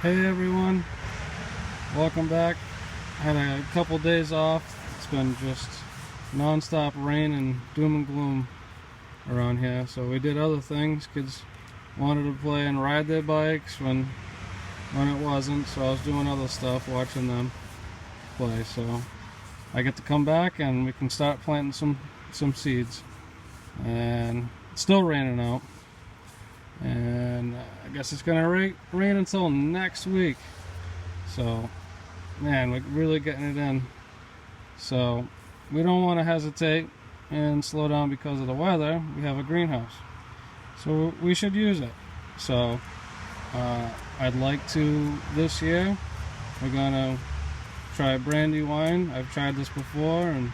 Hey everyone, welcome back. Had a couple days off. It's been just non-stop rain and doom and gloom around here, so we did other things. Kids wanted to play and ride their bikes when it wasn't, so I was doing other stuff, watching them play. So I get to come back and we can start planting some seeds. And it's still raining out, and I guess it's gonna rain until next week. So man, we're really getting it in. So we don't want to hesitate and slow down because of the weather. We have a greenhouse, so we should use it. So I'd like to, this year we're gonna try brandy wine. I've tried this before, and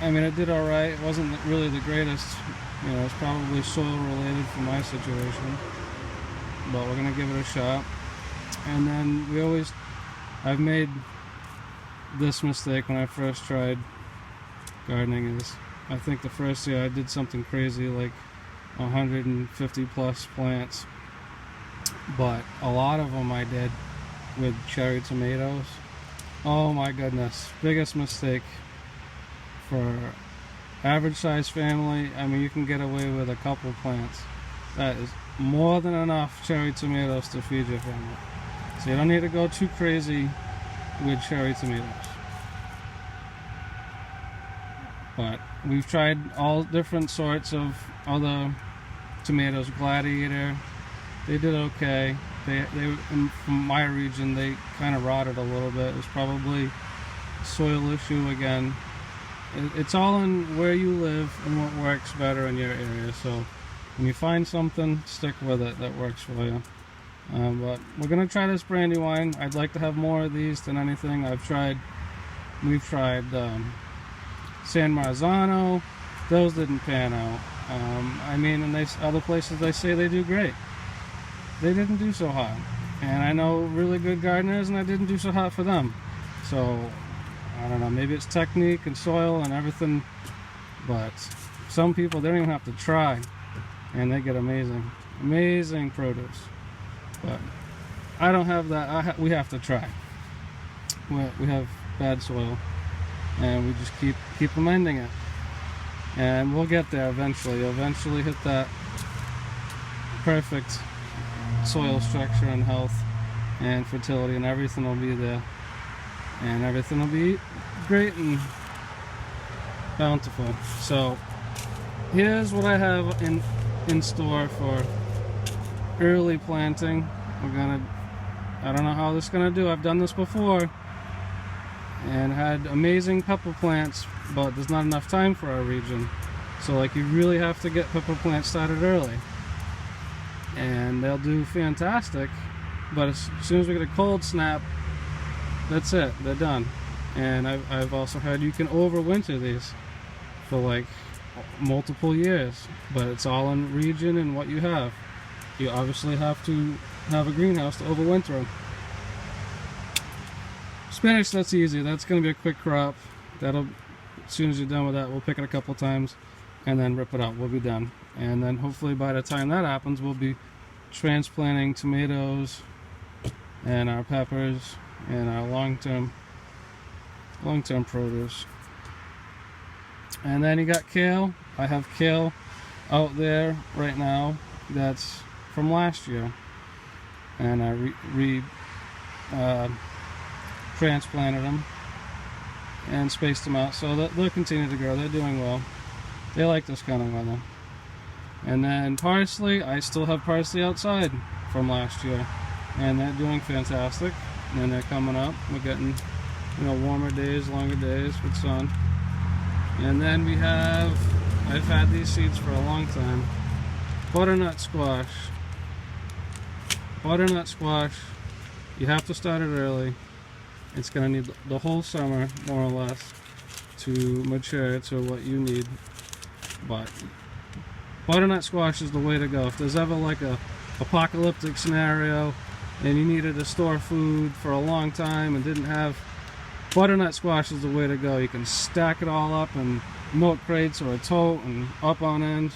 I mean, it did all right. It wasn't really the greatest, you know, it's probably soil related for my situation, but we're gonna give it a shot. And then I've made this mistake when I first tried gardening. Is I think the first year I did something crazy, like 150 plus plants, but a lot of them I did with cherry tomatoes. Oh my goodness, biggest mistake. For average size family, I mean, you can get away with a couple plants. That is more than enough cherry tomatoes to feed your family. So you don't need to go too crazy with cherry tomatoes. But we've tried all different sorts of other tomatoes. Gladiator, they did okay. They from my region, they kind of rotted a little bit. It was probably a soil issue again. It's all in where you live and what works better in your area. So when you find something, stick with it that works for you. But we're gonna try this brandy wine. I'd like to have more of these than anything. We've tried San Marzano. Those didn't pan out. I mean, in other places they say they do great. They didn't do so hot. And I know really good gardeners, and I didn't do so hot for them. So I don't know, maybe it's technique and soil and everything, but some people, they don't even have to try, and they get amazing produce. But I don't have that. We have to try. We have bad soil, and we just keep amending it, and we'll get there eventually. You'll eventually hit that perfect soil structure and health and fertility, and everything will be there. And everything will be great and bountiful. So here's what I have in store for early planting. I don't know how this is gonna do. I've done this before and had amazing pepper plants, but there's not enough time for our region. So like, you really have to get pepper plants started early, and they'll do fantastic. But as soon as we get a cold snap, that's it, they're done. And I've also heard you can overwinter these for like multiple years, but it's all in region and what you have. You obviously have to have a greenhouse to overwinter them. Spinach, that's easy. That's going to be a quick crop. As soon as you're done with that, we'll pick it a couple times and then rip it out. We'll be done. And then hopefully by the time that happens, we'll be transplanting tomatoes and our peppers and our long-term produce. And then you got kale. I have kale out there right now that's from last year, and I transplanted them and spaced them out, so they'll continue to grow. They're doing well. They like this kind of weather. And then parsley, I still have parsley outside from last year, and they're doing fantastic. And they're coming up. We're getting, you know, warmer days, longer days with sun. And then I've had these seeds for a long time. Butternut squash. Butternut squash, you have to start it early. It's going to need the whole summer, more or less, to mature to what you need. But butternut squash is the way to go. If there's ever like a apocalyptic scenario and you needed to store food for a long time and didn't have, butternut squash is the way to go. You can stack it all up in milk crates or a tote and up on end,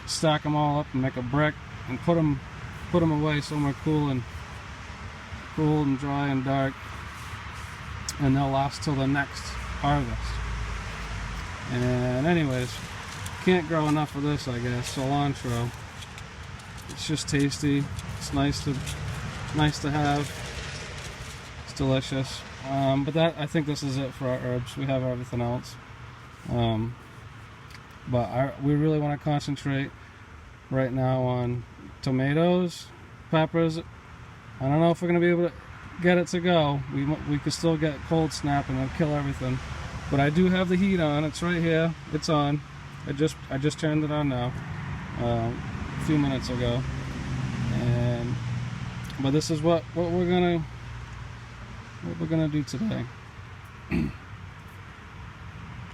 stack them all up and make a brick and put them away somewhere cool and cool and dry and dark, and they'll last till the next harvest. And anyways, can't grow enough of this, I guess. Cilantro. It's just tasty. It's nice to have. It's delicious. But I think this is it for our herbs. We have everything else. But we really want to concentrate right now on tomatoes, peppers. I don't know if we're going to be able to get it to go. We could still get cold snap and it'll kill everything. But I do have the heat on. It's right here. It's on. I just turned it on now, a few minutes ago. But this is what we're gonna do today.